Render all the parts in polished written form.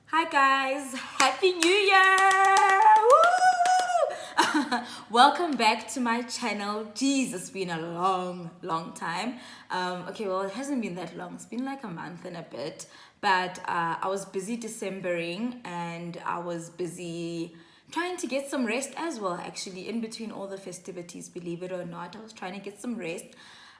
Hi guys, Happy New Year! Woo! Welcome back to my channel. Jeez, it's been a long time. Okay, well, it hasn't been that long. It's been like a month and a bit. But I was busy Decembering and I was busy trying to get some rest as well, actually, in between all the festivities, believe it or not. I was trying to get some rest.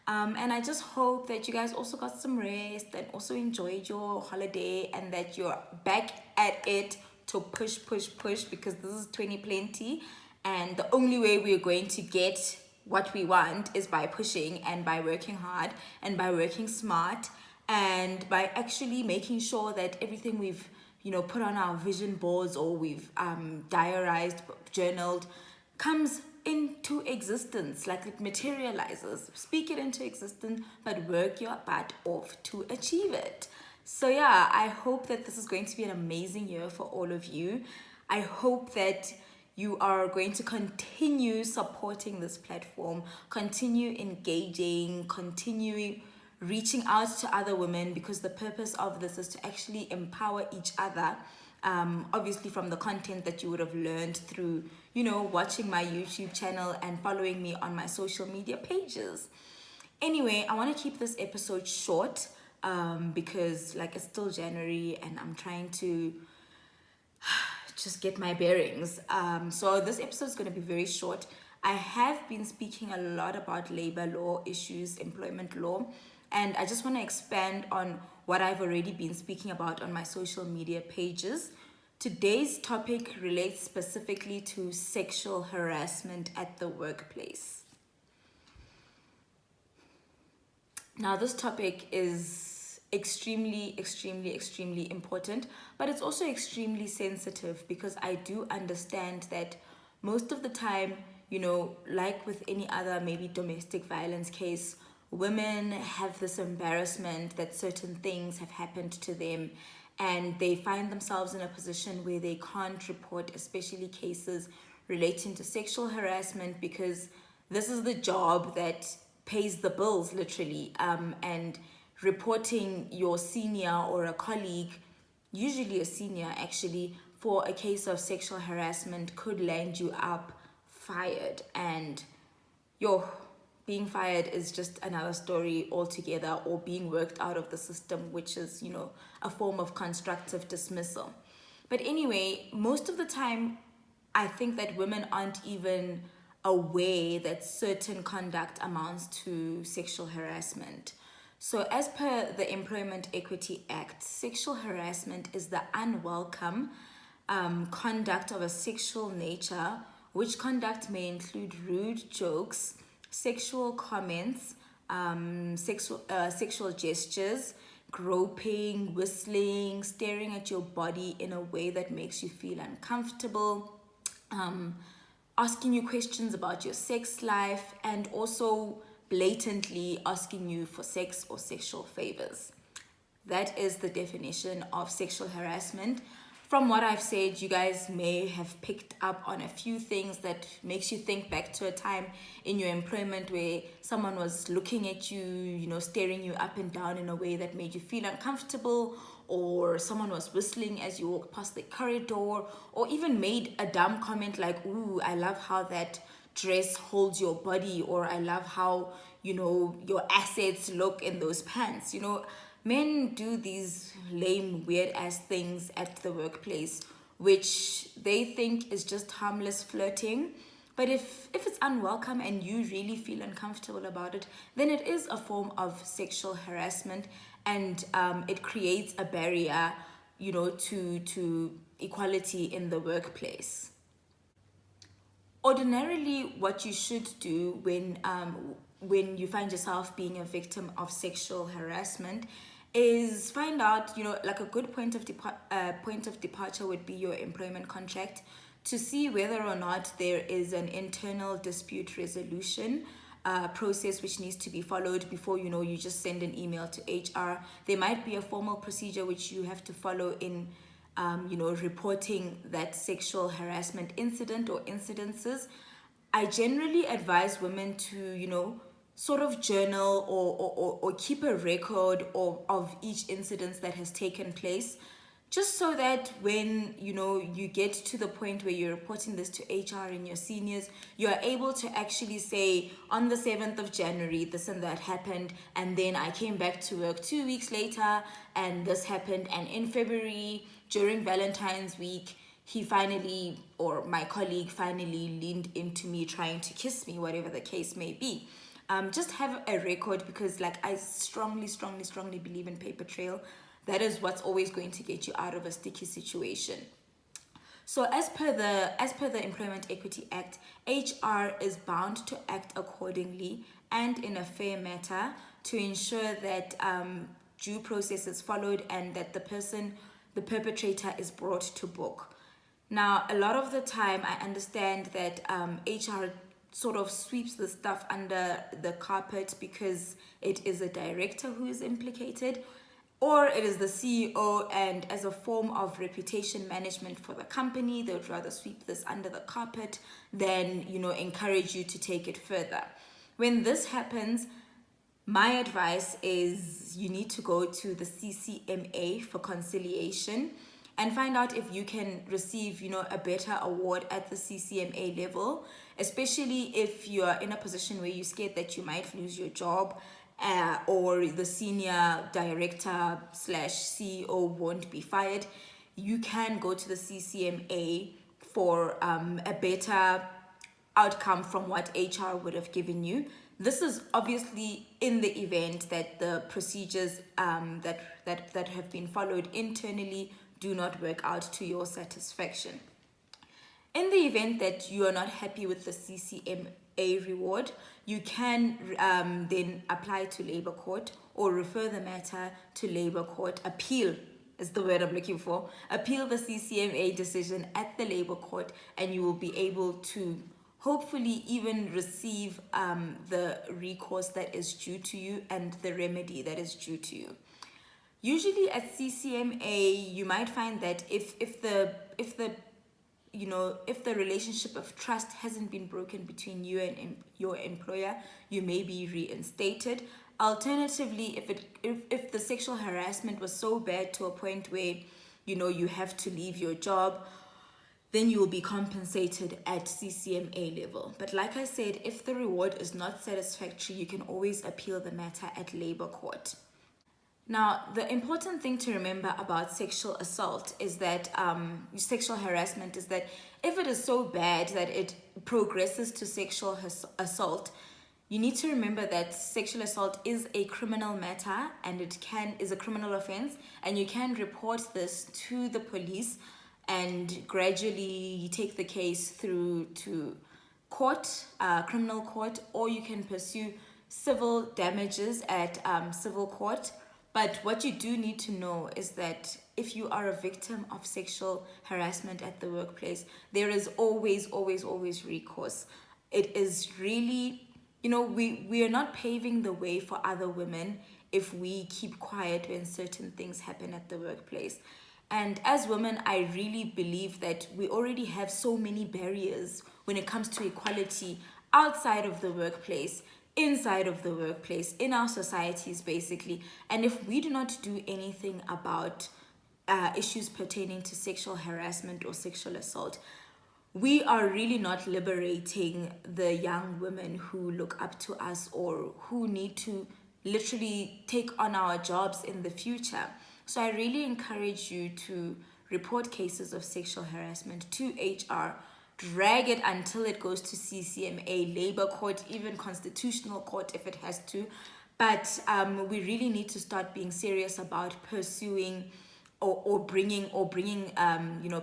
And I just hope that you guys also got some rest and also enjoyed your holiday and that you're back at it to push because this is 2020 and the only way we're going to get what we want is by pushing and by working hard and by working smart and by actually making sure that everything we've put on our vision boards or we've diarized, journaled, comes into existence, like it materializes. Speak it into existence, but work your butt off to achieve it. So yeah, I hope that this is going to be an amazing year for all of you. I hope that you are going to continue supporting this platform, continue engaging, continue reaching out to other women, because the purpose of this is to actually empower each other. Obviously from the content that you would have learned through, watching my YouTube channel and following me on my social media pages. Anyway, I want to keep this episode short because it's still January and I'm trying to just get my bearings. So this episode is going to be very short. I have been speaking a lot about labor law issues, employment law, and I just want to expand on what I've already been speaking about on my social media pages. Today's topic relates specifically to sexual harassment at the workplace. Now, this topic is extremely important, but it's also extremely sensitive because I do understand that most of the time, like with any other maybe domestic violence case, women have this embarrassment that certain things have happened to them and they find themselves in a position where they can't report, especially cases relating to sexual harassment, because this is the job that pays the bills, literally. And reporting your senior or a colleague, usually a senior actually, for a case of sexual harassment could land you up fired. And being fired is just another story altogether, or being worked out of the system, which is, a form of constructive dismissal. But anyway, most of the time, I think that women aren't even aware that certain conduct amounts to sexual harassment. So as per the Employment Equity Act, sexual harassment is the unwelcome conduct of a sexual nature, which conduct may include rude jokes, sexual comments, sexual gestures, groping, whistling, staring at your body in a way that makes you feel uncomfortable, asking you questions about your sex life, and also blatantly asking you for sex or sexual favors. That is the definition of sexual harassment. From what I've said, you guys may have picked up on a few things that makes you think back to a time in your employment where someone was looking at you, staring you up and down in a way that made you feel uncomfortable, or someone was whistling as you walked past the corridor, or even made a dumb comment like, "Ooh, I love how that dress holds your body," or "I love how, your assets look in those pants." Men do these lame, weird ass things at the workplace, which they think is just harmless flirting. But if it's unwelcome and you really feel uncomfortable about it, then it is a form of sexual harassment, and it creates a barrier, to equality in the workplace. Ordinarily, what you should do when you find yourself being a victim of sexual harassment is find out, like a good point of departure would be your employment contract, to see whether or not there is an internal dispute resolution process which needs to be followed before you just send an email to HR. There might be a formal procedure which you have to follow in reporting that sexual harassment incident or incidences. I generally advise women to sort of journal or keep a record of each incident that has taken place, just so that when you get to the point where you're reporting this to HR and your seniors, you are able to actually say, on the 7th of January this and that happened, and then I came back to work 2 weeks later and this happened, and in February during Valentine's week he finally, or my colleague finally, leaned into me trying to kiss me, whatever the case may be. Just have a record, because like I strongly believe in paper trail. That is what's always going to get you out of a sticky situation. So as per the Employment Equity Act, HR is bound to act accordingly and in a fair manner to ensure that due process is followed and that the perpetrator is brought to book. Now, a lot of the time, I understand that HR sort of sweeps the stuff under the carpet because it is a director who is implicated, or it is the CEO, and as a form of reputation management for the company, they would rather sweep this under the carpet than, encourage you to take it further. When this happens, my advice is you need to go to the CCMA for conciliation and find out if you can receive, a better award at the CCMA level, especially if you are in a position where you're scared that you might lose your job, or the senior director / CEO won't be fired. You can go to the CCMA for a better outcome from what HR would have given you. This is obviously in the event that the procedures that have been followed internally do not work out to your satisfaction. In the event that you are not happy with the CCMA reward, you can then apply to Labour Court or refer the matter to Labour Court. Appeal is the word I'm looking for. Appeal the CCMA decision at the Labour Court, and you will be able to hopefully even receive the recourse that is due to you and the remedy that is due to you. Usually at CCMA, you might find that if the relationship of trust hasn't been broken between you and your employer, you may be reinstated. Alternatively, if the sexual harassment was so bad to a point where you have to leave your job, then you will be compensated at CCMA level. But like I said, if the reward is not satisfactory, you can always appeal the matter at Labour Court. Now, the important thing to remember about sexual assault is that sexual harassment is that if it is so bad that it progresses to sexual assault, you need to remember that sexual assault is a criminal matter, and it is a criminal offense, and you can report this to the police, and gradually you take the case through to court, criminal court, or you can pursue civil damages at civil court. But what you do need to know is that if you are a victim of sexual harassment at the workplace, there is always recourse. It is really, we are not paving the way for other women if we keep quiet when certain things happen at the workplace. And as women, I really believe that we already have so many barriers when it comes to equality outside of the workplace, inside of the workplace, in our societies basically. And if we do not do anything about issues pertaining to sexual harassment or sexual assault, we are really not liberating the young women who look up to us or who need to literally take on our jobs in the future. So I really encourage you to report cases of sexual harassment to HR, drag it until it goes to CCMA, Labour Court, even Constitutional Court if it has to. But we really need to start being serious about pursuing or bringing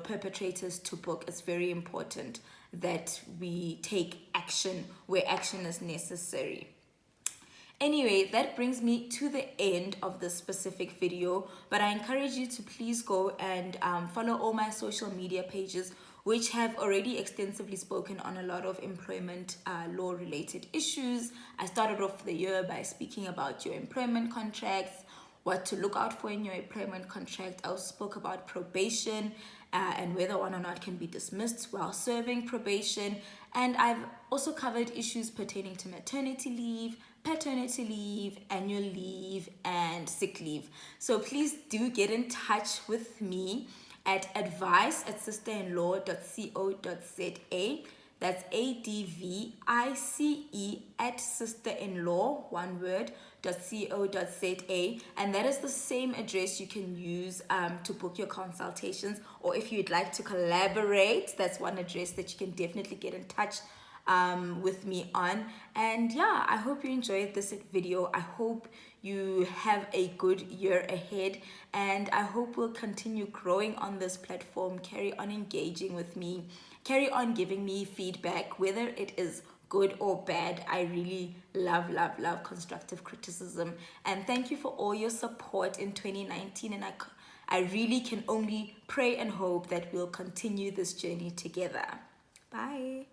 perpetrators to book. It's very important that we take action where action is necessary. Anyway, that brings me to the end of this specific video, but I encourage you to please go and follow all my social media pages, which have already extensively spoken on a lot of employment law related issues. I started off the year by speaking about your employment contracts, what to look out for in your employment contract. I also spoke about probation and whether one or not can be dismissed while serving probation. And I've also covered issues pertaining to maternity leave, paternity leave, annual leave, and sick leave. So please do get in touch with me at advice@sisterinlaw.co.za. That's ADVICE at sisterinlaw, one word, .co.za, and that is the same address you can use to book your consultations, or if you'd like to collaborate, that's one address that you can definitely get in touch with me on. And yeah, I hope you enjoyed this video. I hope you have a good year ahead, and I hope we'll continue growing on this platform, carry on engaging with me, carry on giving me feedback, whether it is good or bad. I really love constructive criticism, and thank you for all your support in 2019, and I really can only pray and hope that we'll continue this journey together. Bye.